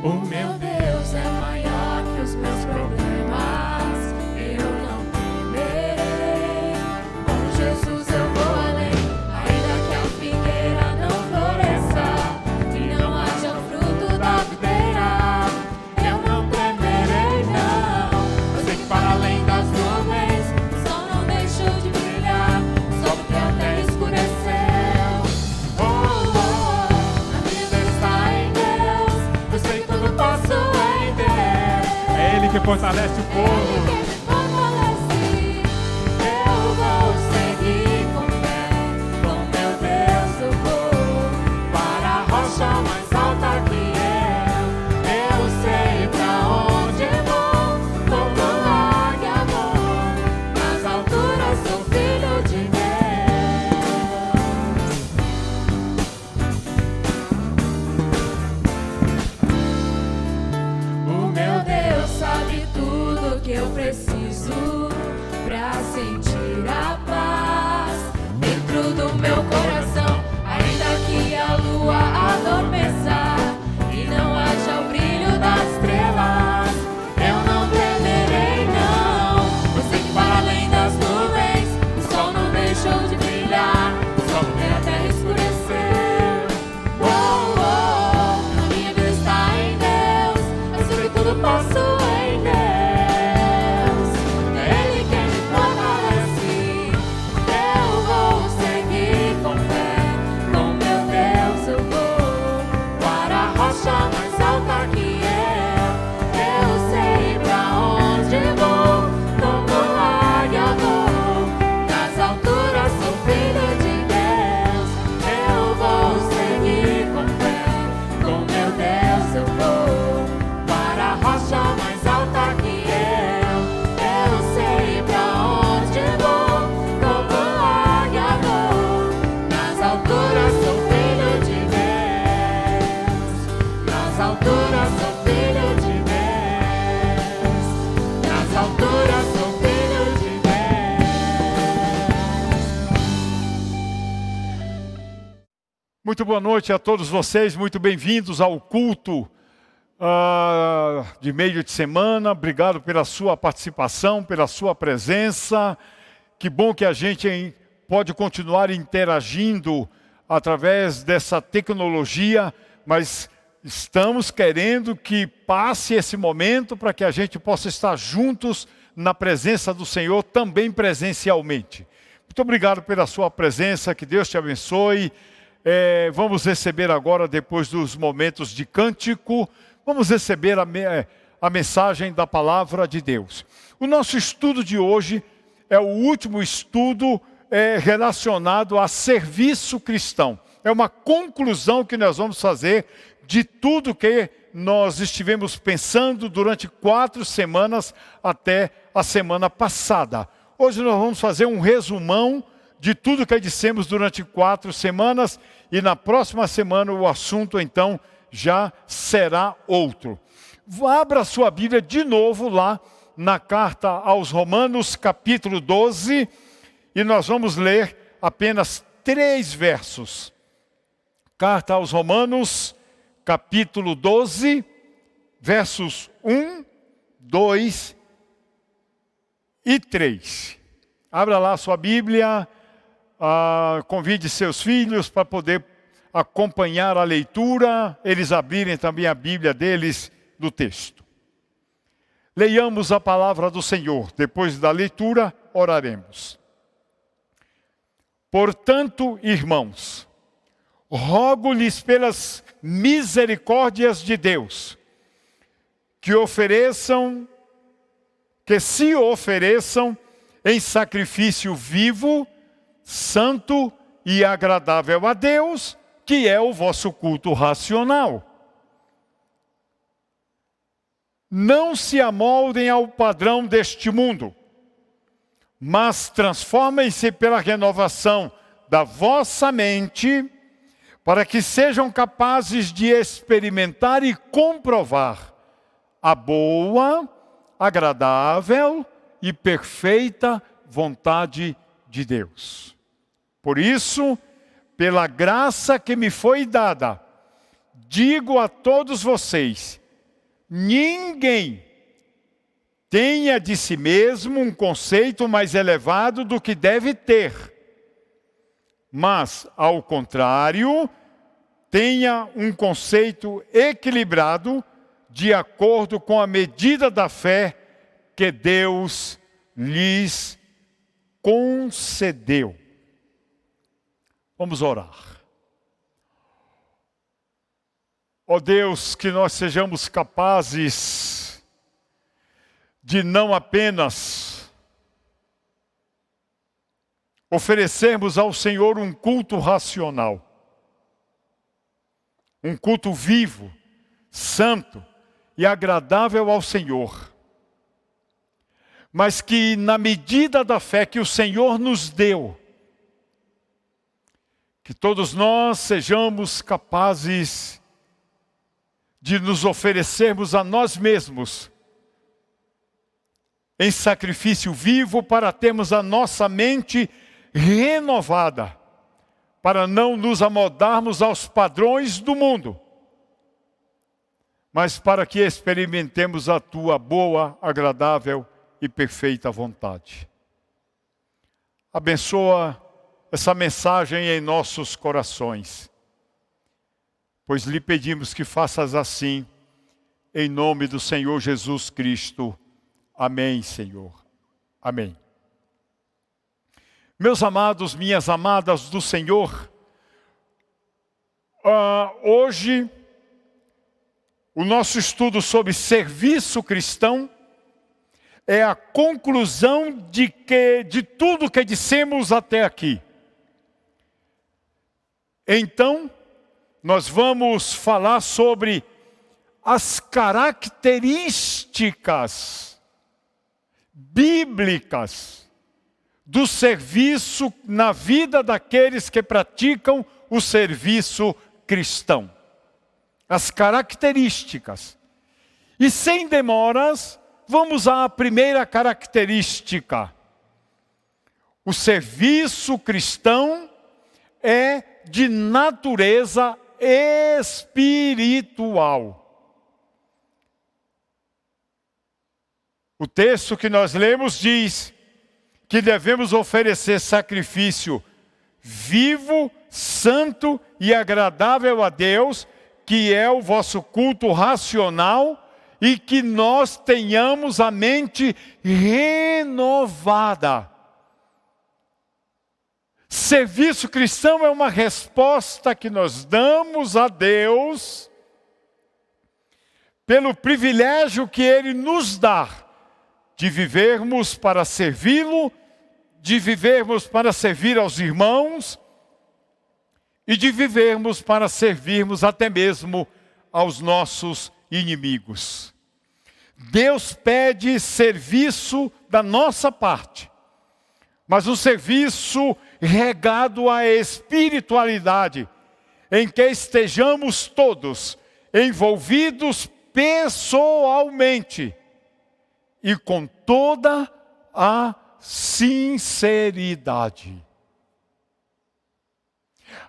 O meu Deus é maior que os meus problemas, eu não temerei. Com Jesus eu vou além, ainda que a figueira não floresça e não haja fruto da videira. Eu não temerei não, eu sei que para além das nuvens o sol não deixou de brilhar, só porque a terra escureceu. Oh, oh, a minha vida está em Deus, eu sei tudo posso em Deus. É Ele que fortalece o povo. Ele que me fortalece, eu vou seguir com fé. Com meu Deus eu vou para a rocha mais alta que eu sei pra onde vou, como águia vou. Nas alturas sou filho de Deus. O meu Deus sabe tudo que eu preciso pra sentir a paz dentro do meu coração. Ainda que a lua adormeça e não haja o brilho das estrelas, eu não temerei não. Eu sei que para além das nuvens o sol não deixou de brilhar, só porque a terra escureceu. Oh, oh, a minha vida está em Deus, eu sei que tudo posso em Deus. É Ele quem me fortalece, eu vou seguir com fé. Com meu Deus eu vou para a rocha mais alta que eu sei pra onde vou, como águia vou. Nas alturas sou filho de Deus, eu vou seguir com fé. Com meu Deus eu vou para a rocha mais alta que eu sei pra onde vou, como águia vou. Nas alturas sou filho de Deus, nas alturas sou filho de Deus, nas alturas sou filho de Deus. Muito boa noite a todos vocês, muito bem-vindos ao culto de meio de semana. Obrigado pela sua participação, pela sua presença. Que bom que a gente pode continuar interagindo através dessa tecnologia, mas estamos querendo que passe esse momento para que a gente possa estar juntos na presença do Senhor, também presencialmente. Muito obrigado pela sua presença, que Deus te abençoe. Vamos receber agora, depois dos momentos de cântico, vamos receber a mensagem da palavra de Deus. O nosso estudo de hoje é o último estudo relacionado a serviço cristão. É uma conclusão que nós vamos fazer de tudo que nós estivemos pensando durante 4 semanas até a semana passada. Hoje nós vamos fazer um resumão de tudo que dissemos durante 4 semanas, e na próxima semana o assunto então já será outro. Abra sua Bíblia de novo lá na carta aos Romanos, capítulo 12, e nós vamos ler apenas 3 versos. Carta aos Romanos, capítulo 12, versos 1, 2 e 3. Abra lá a sua Bíblia. Convide seus filhos para poder acompanhar a leitura, eles abrirem também a Bíblia deles do texto. Leiamos a palavra do Senhor. Depois da leitura, oraremos. Portanto, irmãos, rogo-lhes pelas misericórdias de Deus, que se ofereçam em sacrifício vivo, santo e agradável a Deus, que é o vosso culto racional. Não se amoldem ao padrão deste mundo, mas transformem-se pela renovação da vossa mente, para que sejam capazes de experimentar e comprovar a boa, agradável e perfeita vontade de Deus. Por isso, pela graça que me foi dada, digo a todos vocês: ninguém tenha de si mesmo um conceito mais elevado do que deve ter, mas, ao contrário, tenha um conceito equilibrado de acordo com a medida da fé que Deus lhes concedeu. Vamos orar. Ó Deus, que nós sejamos capazes de não apenas oferecermos ao Senhor um culto racional, um culto vivo, santo e agradável ao Senhor, mas que na medida da fé que o Senhor nos deu, que todos nós sejamos capazes de nos oferecermos a nós mesmos em sacrifício vivo para termos a nossa mente renovada, para não nos amoldarmos aos padrões do mundo, mas para que experimentemos a Tua boa, agradável e perfeita vontade. Abençoa essa mensagem em nossos corações, pois lhe pedimos que faças assim, em nome do Senhor Jesus Cristo. Amém, Senhor. Amém. Meus amados, minhas amadas do Senhor, hoje o nosso estudo sobre serviço cristão é a conclusão de tudo que dissemos até aqui. Então, nós vamos falar sobre as características bíblicas do serviço na vida daqueles que praticam o serviço cristão. As características. E sem demoras, vamos à primeira característica. O serviço cristão é de natureza espiritual. O texto que nós lemos diz que devemos oferecer sacrifício vivo, santo e agradável a Deus, que é o vosso culto racional, e que nós tenhamos a mente renovada. Serviço cristão é uma resposta que nós damos a Deus pelo privilégio que Ele nos dá de vivermos para servi-lo, de vivermos para servir aos irmãos e de vivermos para servirmos até mesmo aos nossos inimigos. Deus pede serviço da nossa parte, mas um serviço regado à espiritualidade, em que estejamos todos envolvidos pessoalmente e com toda a sinceridade.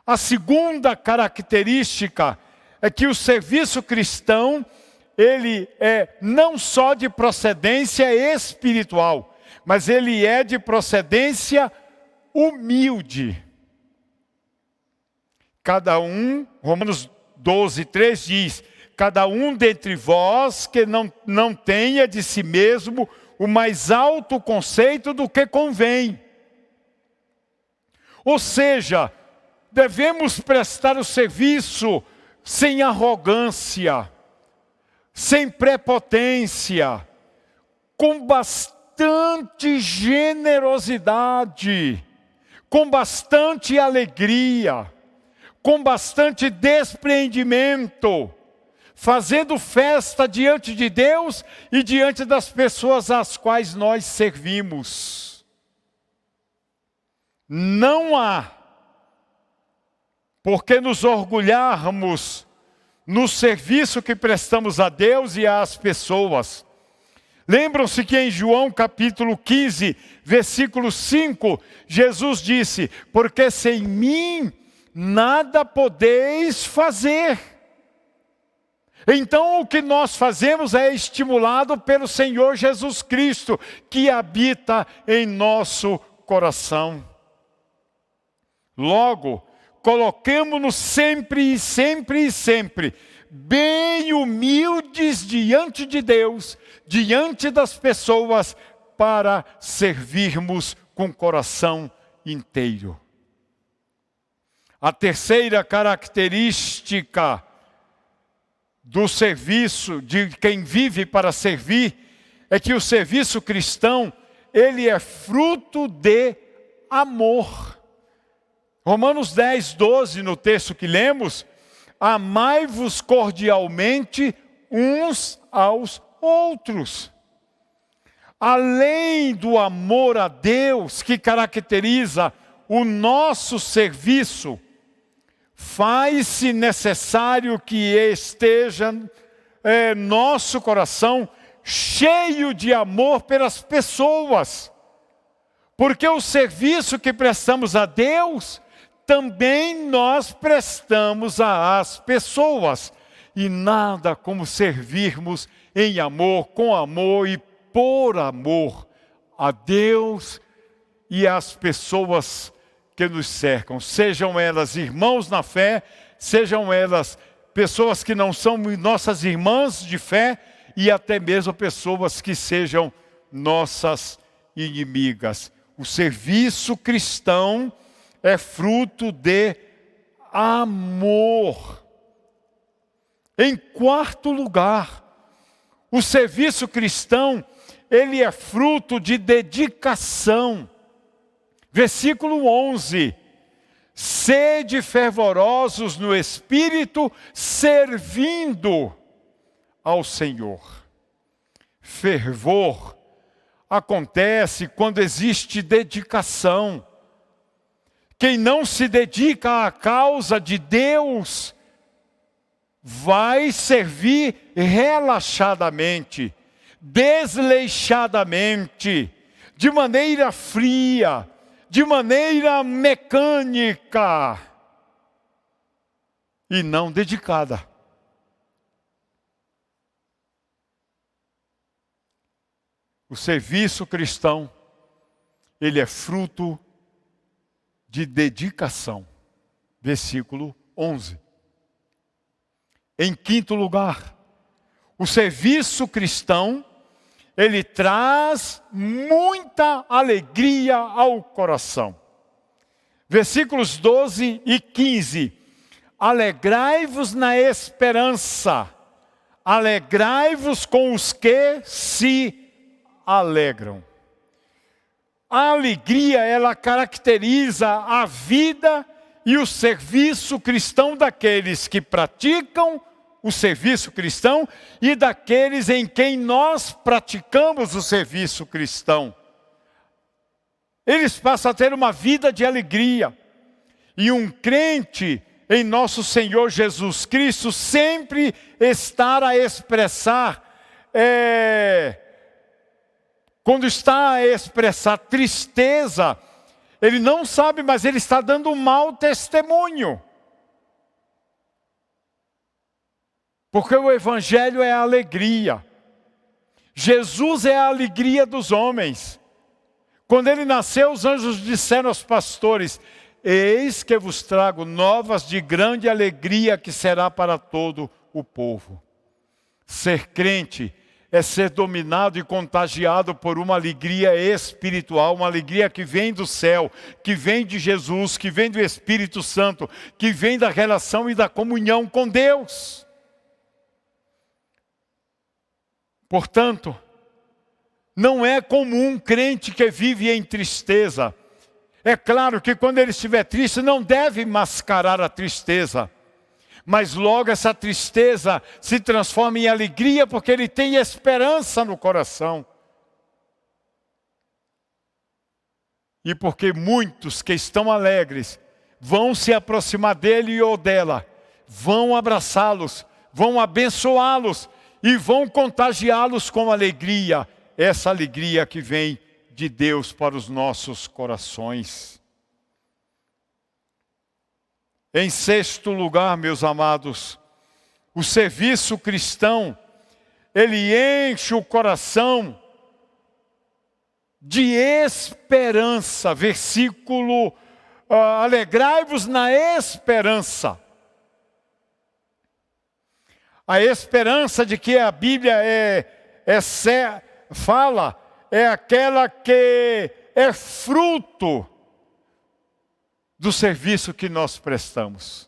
A segunda característica é que o serviço cristão, ele é não só de procedência espiritual, mas ele é de procedência humilde. Cada um, Romanos 12:3 diz: cada um dentre vós que não tenha de si mesmo o mais alto conceito do que convém. Ou seja, devemos prestar o serviço sem arrogância, sem prepotência, com bastante generosidade, com bastante alegria, com bastante despreendimento, fazendo festa diante de Deus e diante das pessoas às quais nós servimos. Não há porque nos orgulharmos no serviço que prestamos a Deus e às pessoas. Lembram-se que em João capítulo 15, versículo 5, Jesus disse: porque sem mim nada podeis fazer. Então o que nós fazemos é estimulado pelo Senhor Jesus Cristo, que habita em nosso coração. Logo, coloquemo-nos sempre, bem humildes diante de Deus, diante das pessoas, para servirmos com coração inteiro. A terceira característica do serviço, de quem vive para servir, é que o serviço cristão, ele é fruto de amor. Romanos 10, 12, no texto que lemos: amai-vos cordialmente uns aos outros. Além do amor a Deus que caracteriza o nosso serviço, faz-se necessário que esteja nosso coração cheio de amor pelas pessoas. Porque o serviço que prestamos a Deus, também nós prestamos às pessoas. E nada como servirmos em amor, com amor e por amor a Deus e às pessoas que nos cercam. Sejam elas irmãos na fé, sejam elas pessoas que não são nossas irmãs de fé e até mesmo pessoas que sejam nossas inimigas. O serviço cristão é fruto de amor. Em quarto lugar, o serviço cristão, ele é fruto de dedicação. Versículo 11. Sede fervorosos no Espírito, servindo ao Senhor. Fervor acontece quando existe dedicação. Quem não se dedica à causa de Deus vai servir relaxadamente, desleixadamente, de maneira fria, de maneira mecânica e não dedicada. O serviço cristão, ele é fruto de dedicação. Versículo 11. Em quinto lugar, o serviço cristão, ele traz muita alegria ao coração. Versículos 12 e 15. Alegrai-vos na esperança, alegrai-vos com os que se alegram. A alegria, ela caracteriza a vida e o serviço cristão daqueles que praticam o serviço cristão e daqueles em quem nós praticamos o serviço cristão. Eles passam a ter uma vida de alegria. E um crente em nosso Senhor Jesus Cristo sempre está a expressar, quando está a expressar tristeza, ele não sabe, mas ele está dando um mau testemunho. Porque o Evangelho é a alegria. Jesus é a alegria dos homens. Quando ele nasceu, os anjos disseram aos pastores: eis que vos trago novas de grande alegria que será para todo o povo. Ser crente é ser dominado e contagiado por uma alegria espiritual, uma alegria que vem do céu, que vem de Jesus, que vem do Espírito Santo, que vem da relação e da comunhão com Deus. Portanto, não é comum um crente que vive em tristeza. É claro que quando ele estiver triste, não deve mascarar a tristeza. Mas logo essa tristeza se transforma em alegria, porque ele tem esperança no coração. E porque muitos que estão alegres vão se aproximar dele ou dela, vão abraçá-los, vão abençoá-los e vão contagiá-los com alegria, essa alegria que vem de Deus para os nossos corações. Em sexto lugar, meus amados, o serviço cristão, ele enche o coração de esperança. Versículo, alegrai-vos na esperança. A esperança de que a Bíblia fala é aquela que é fruto do serviço que nós prestamos.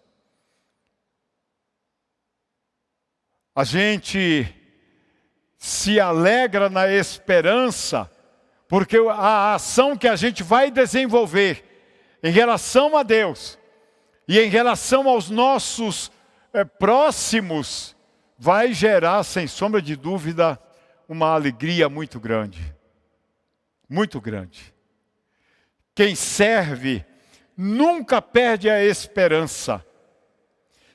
A gente se alegra na esperança, porque a ação que a gente vai desenvolver em relação a Deus e em relação aos nossos próximos vai gerar, sem sombra de dúvida, uma alegria muito grande. Muito grande. Quem serve nunca perde a esperança.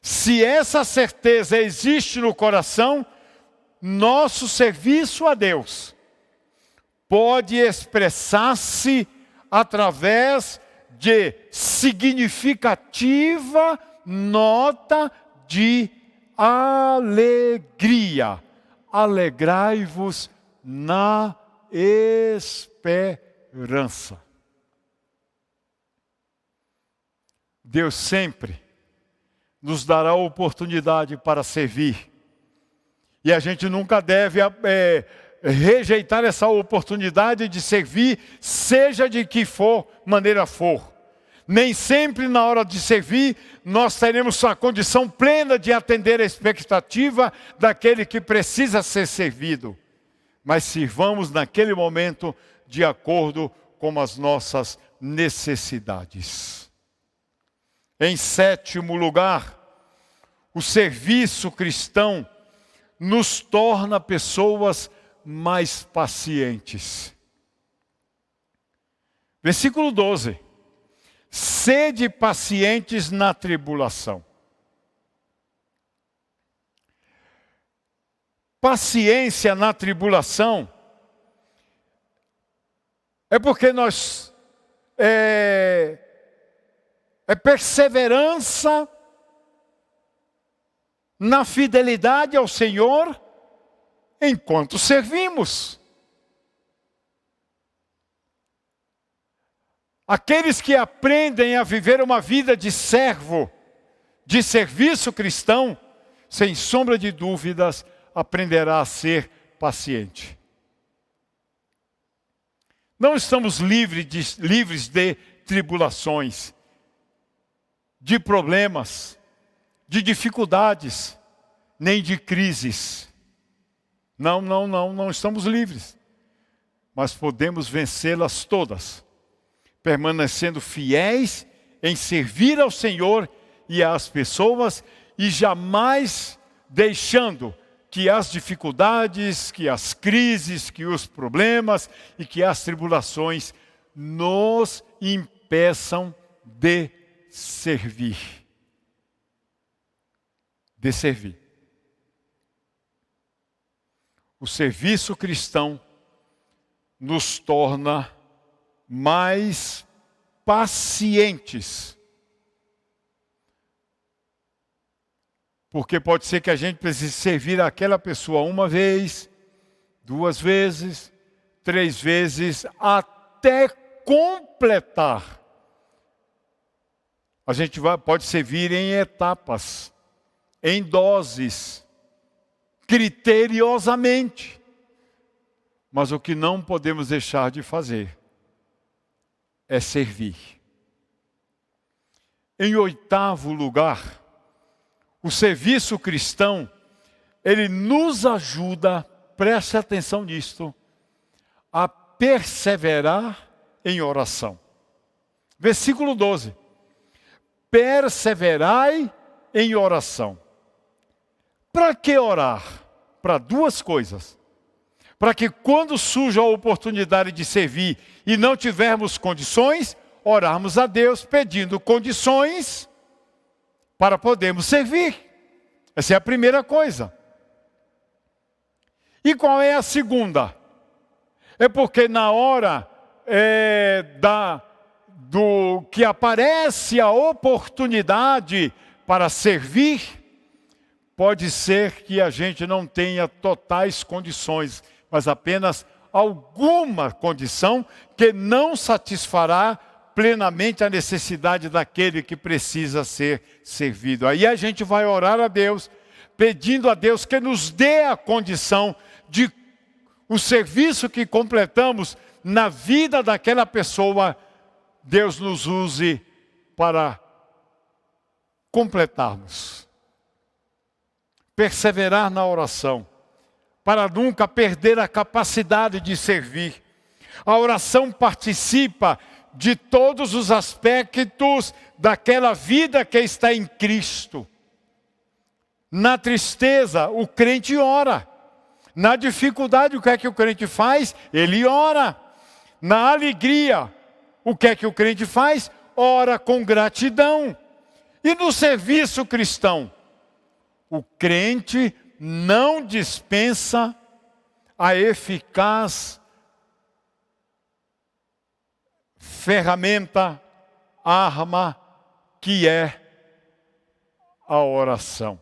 Se essa certeza existe no coração, nosso serviço a Deus pode expressar-se através de significativa nota de alegria. Alegrai-vos na esperança. Deus sempre nos dará oportunidade para servir. E a gente nunca deve rejeitar essa oportunidade de servir, seja de que maneira for. Nem sempre na hora de servir, nós teremos a condição plena de atender a expectativa daquele que precisa ser servido. Mas sirvamos naquele momento de acordo com as nossas necessidades. Em sétimo lugar, o serviço cristão nos torna pessoas mais pacientes. Versículo 12. Sede pacientes na tribulação. Paciência na tribulação é porque nós é perseverança na fidelidade ao Senhor enquanto servimos. Aqueles que aprendem a viver uma vida de servo, de serviço cristão, sem sombra de dúvidas, aprenderá a ser paciente. Não estamos livres de tribulações, de problemas, de dificuldades, nem de crises. Não estamos livres. Mas podemos vencê-las todas, permanecendo fiéis em servir ao Senhor e às pessoas e jamais deixando que as dificuldades, que as crises, que os problemas e que as tribulações nos impeçam de servir. De servir. O serviço cristão nos torna mais pacientes. Porque pode ser que a gente precise servir aquela pessoa uma vez, 2 vezes, 3 vezes, até completar. A gente pode servir em etapas, em doses, criteriosamente. Mas o que não podemos deixar de fazer é servir. Em 8º lugar, o serviço cristão, ele nos ajuda, preste atenção nisto, a perseverar em oração. Versículo 12. Perseverai em oração. Para que orar? Para 2 coisas. Para que quando surja a oportunidade de servir e não tivermos condições, orarmos a Deus pedindo condições para podermos servir. Essa é a primeira coisa. E qual é a segunda? É porque na hora do que aparece a oportunidade para servir, pode ser que a gente não tenha totais condições, mas apenas alguma condição que não satisfará plenamente a necessidade daquele que precisa ser servido. Aí a gente vai orar a Deus, pedindo a Deus que nos dê a condição de o serviço que completamos na vida daquela pessoa, Deus nos use para completarmos. Perseverar na oração, para nunca perder a capacidade de servir. A oração participa de todos os aspectos daquela vida que está em Cristo. Na tristeza, o crente ora. Na dificuldade, o que é que o crente faz? Ele ora. Na alegria, o que é que o crente faz? Ora com gratidão. E no serviço cristão, o crente não dispensa a eficaz ferramenta, arma, que é a oração.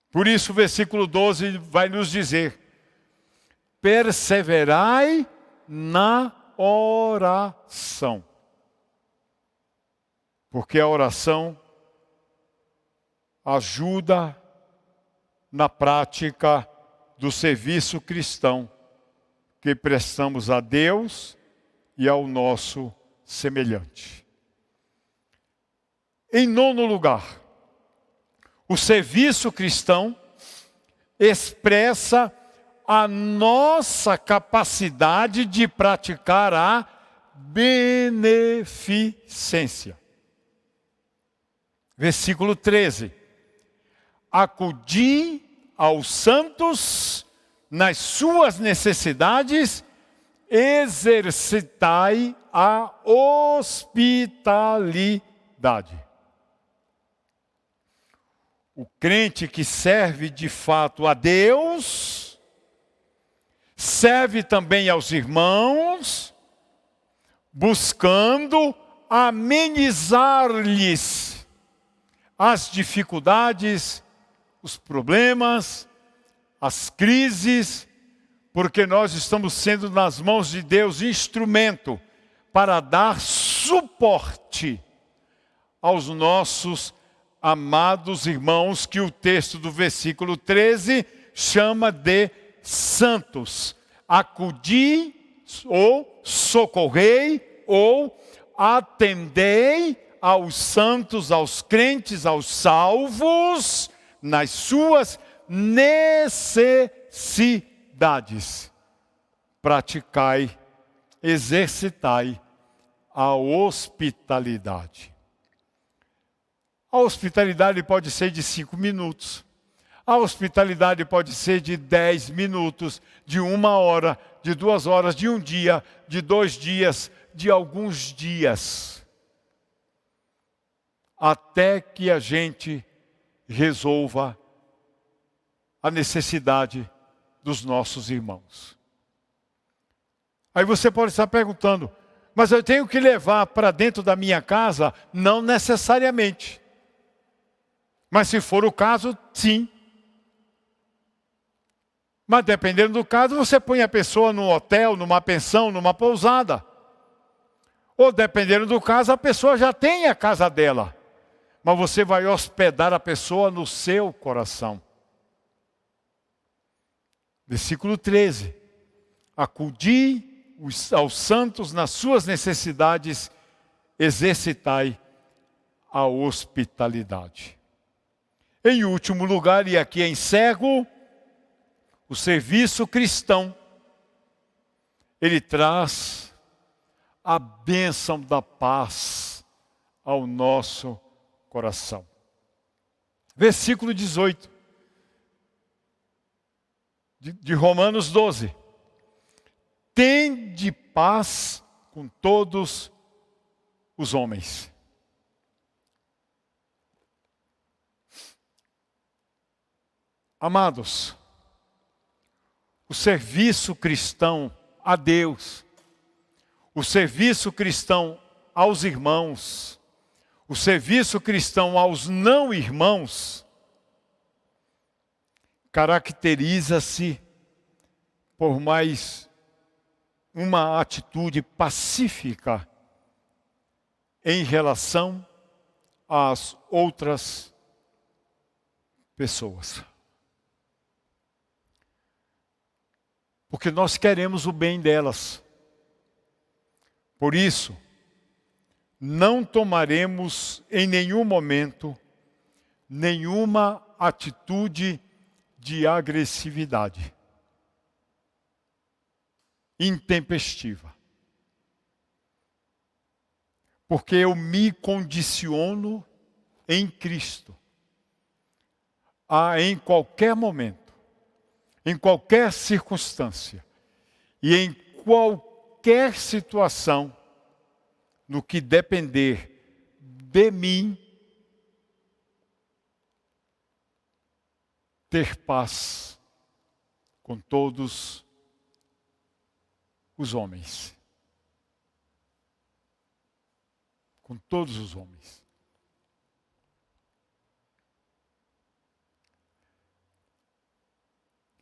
Por isso o versículo 12 vai nos dizer: perseverai na oração. Porque a oração ajuda na prática do serviço cristão que prestamos a Deus e ao nosso semelhante. Em nono lugar, o serviço cristão expressa a nossa capacidade de praticar a beneficência. Versículo 13. Acudi aos santos nas suas necessidades, exercitai a hospitalidade. O crente que serve de fato a Deus, serve também aos irmãos, buscando amenizar-lhes as dificuldades, os problemas, as crises, porque nós estamos sendo nas mãos de Deus instrumento para dar suporte aos nossos amados irmãos, que o texto do versículo 13 chama de santos. Acudi, ou socorrei, ou atendei aos santos, aos crentes, aos salvos, nas suas necessidades. Praticai, exercitai a hospitalidade. A hospitalidade pode ser de 5 minutos. A hospitalidade pode ser de 10 minutos, de 1 hora, de 2 horas, de 1 dia, de 2 dias, de alguns dias. Até que a gente resolva a necessidade dos nossos irmãos. Aí você pode estar perguntando, mas eu tenho que levar para dentro da minha casa? Não necessariamente. Mas se for o caso, sim. Mas dependendo do caso, você põe a pessoa num hotel, numa pensão, numa pousada. Ou dependendo do caso, a pessoa já tem a casa dela. Mas você vai hospedar a pessoa no seu coração. Versículo 13. Acudi aos santos nas suas necessidades, exercitai a hospitalidade. Em último lugar, e aqui encerro, o serviço cristão, ele traz a bênção da paz ao nosso coração. Versículo 18 de Romanos 12. tende paz com todos os homens. Amados, o serviço cristão a Deus, o serviço cristão aos irmãos, o serviço cristão aos não irmãos, caracteriza-se por mais uma atitude pacífica em relação às outras pessoas. Porque nós queremos o bem delas. Por isso, não tomaremos em nenhum momento nenhuma atitude de agressividade intempestiva. Porque eu me condiciono em Cristo a, em qualquer momento, em qualquer circunstância e em qualquer situação, no que depender de mim, ter paz com todos os homens. Com todos os homens.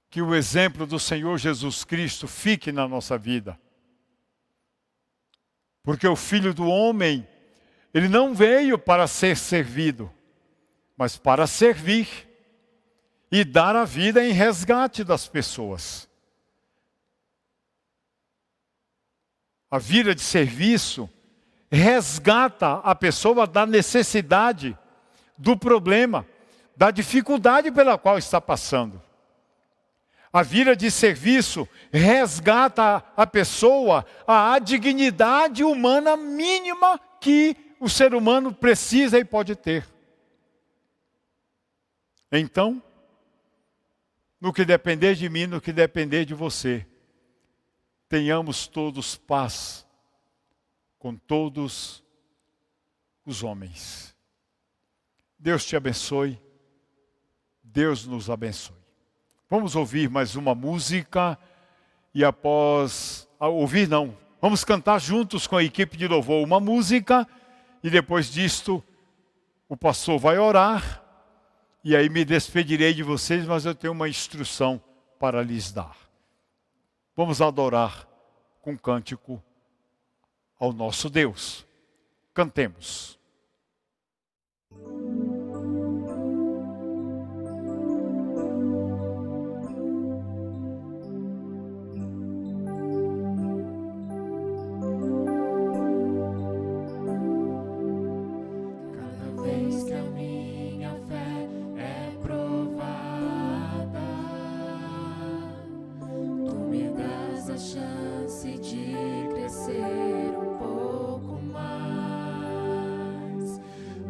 Que o exemplo do Senhor Jesus Cristo fique na nossa vida. Porque o Filho do Homem, ele não veio para ser servido, mas para servir e dar a vida em resgate das pessoas. A vida de serviço resgata a pessoa da necessidade, do problema, da dificuldade pela qual está passando. A vida de serviço resgata a pessoa à dignidade humana mínima que o ser humano precisa e pode ter. Então, no que depender de mim, no que depender de você, tenhamos todos paz com todos os homens. Deus te abençoe. Deus nos abençoe. Vamos ouvir mais uma música e após... ouvir não, vamos cantar juntos com a equipe de louvor uma música e depois disto o pastor vai orar e aí me despedirei de vocês, mas eu tenho uma instrução para lhes dar. Vamos adorar com cântico ao nosso Deus. Cantemos.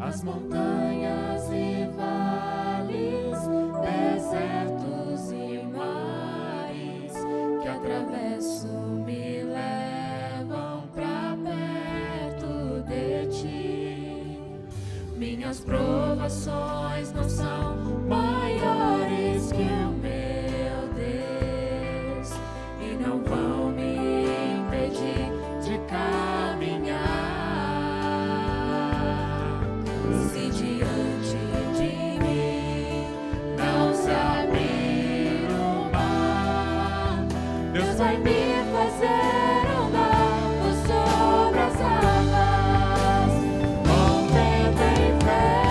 As montanhas e vales, desertos e mares que atravesso me levam pra perto de ti. Minhas provações não são maiores que o meu Deus e não vão me impedir de caminhar. Vai me fazer andar por sobre as águas, com medo e fé.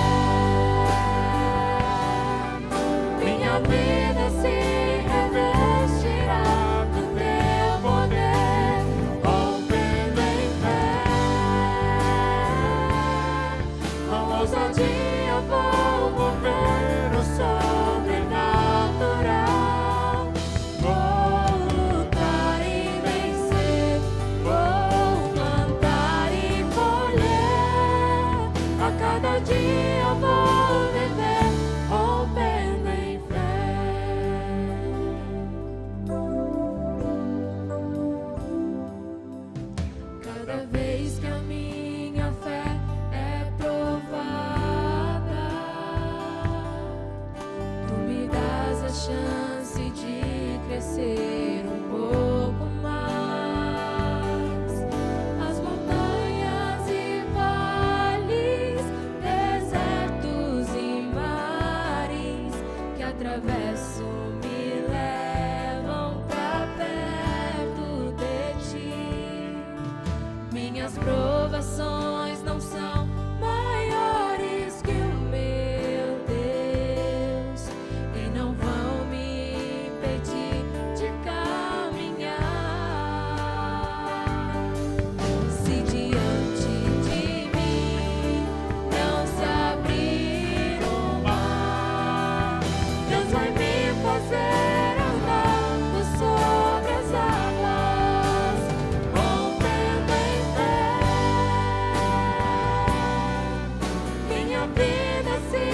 vida se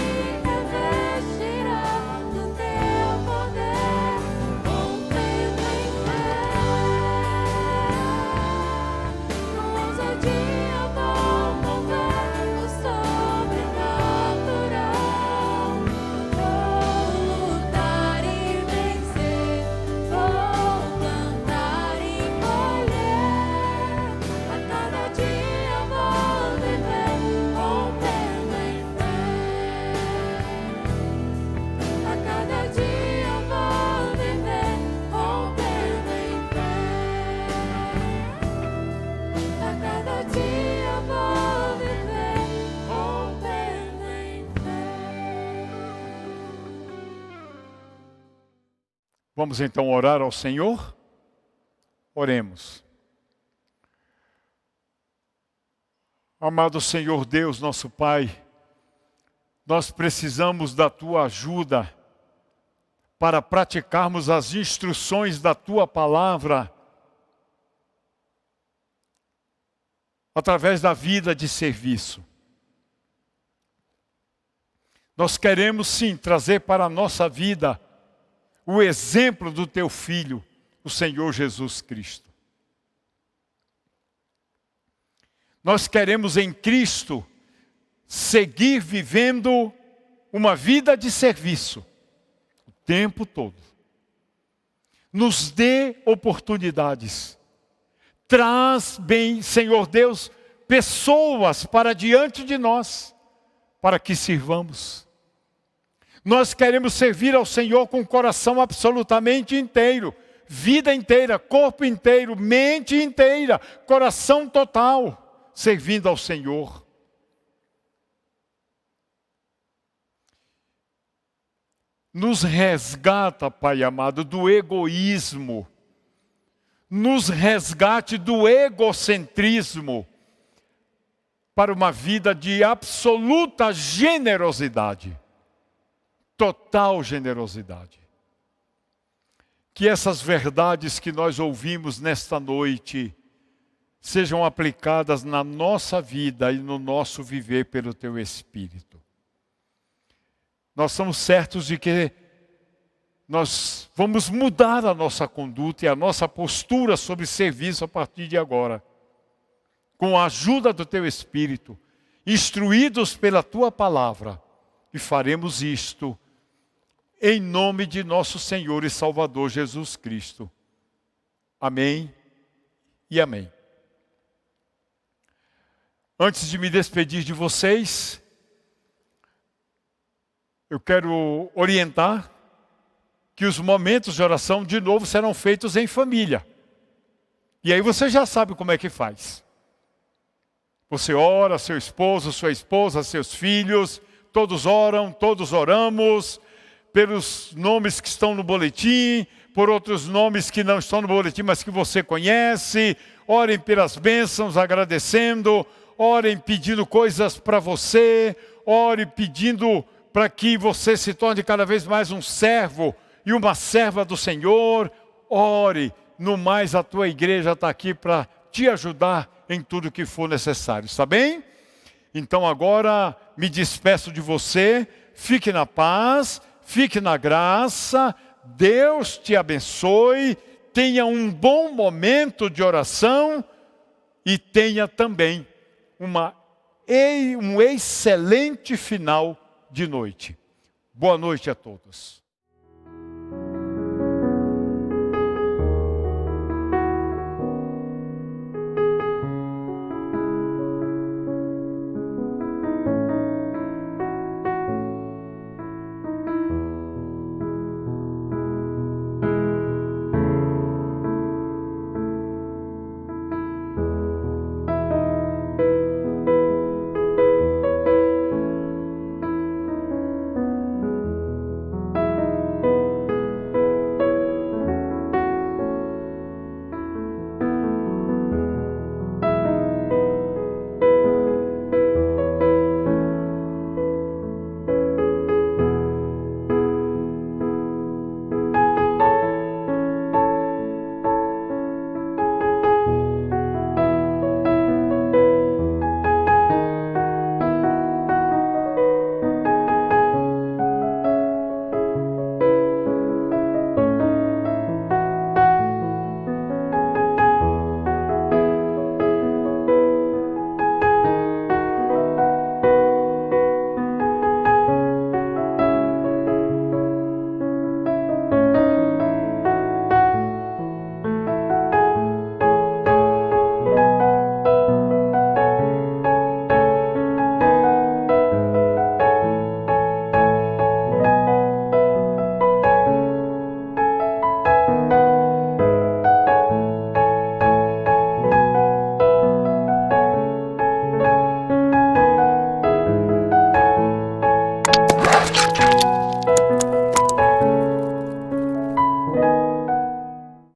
revestirá do teu poder. Contemplem fé, com ousadia vou mover o sobrenatural. Vou lutar e vencer, vou plantar e colher. A cada dia vou viver rompendo em fé. A cada dia vou viver rompendo em fé. A cada dia vou viver rompendo em fé. Vamos então orar ao Senhor? Oremos. Amado Senhor Deus, nosso Pai, nós precisamos da Tua ajuda para praticarmos as instruções da Tua palavra através da vida de serviço. Nós queremos sim trazer para a nossa vida o exemplo do Teu Filho, o Senhor Jesus Cristo. Nós queremos em Cristo seguir vivendo uma vida de serviço o tempo todo. Nos dê oportunidades. Traz bem, Senhor Deus, pessoas para diante de nós, para que sirvamos. Nós queremos servir ao Senhor com o coração absolutamente inteiro, vida inteira, corpo inteiro, mente inteira, coração total, servindo ao Senhor. Nos resgata, Pai amado, do egoísmo. Nos resgate do egocentrismo para uma vida de absoluta generosidade. Total generosidade. Que essas verdades que nós ouvimos nesta noite sejam aplicadas na nossa vida e no nosso viver pelo Teu Espírito. Nós somos certos de que nós vamos mudar a nossa conduta e a nossa postura sobre serviço a partir de agora. Com a ajuda do Teu Espírito, instruídos pela Tua palavra, e faremos isto em nome de nosso Senhor e Salvador Jesus Cristo. Amém e amém. Antes de me despedir de vocês, eu quero orientar que os momentos de oração, de novo, serão feitos em família. E aí você já sabe como é que faz. Você ora, seu esposo, sua esposa, seus filhos, todos oram, todos oramos, pelos nomes que estão no boletim, por outros nomes que não estão no boletim, mas que você conhece. Orem pelas bênçãos, agradecendo. Orem pedindo coisas para você. Ore pedindo para que você se torne cada vez mais um servo e uma serva do Senhor. Ore. No mais, a tua igreja está aqui para te ajudar em tudo que for necessário. Está bem? Então agora me despeço de você. Fique na paz. Fique na graça, Deus te abençoe, tenha um bom momento de oração e tenha também um excelente final de noite. Boa noite a todos.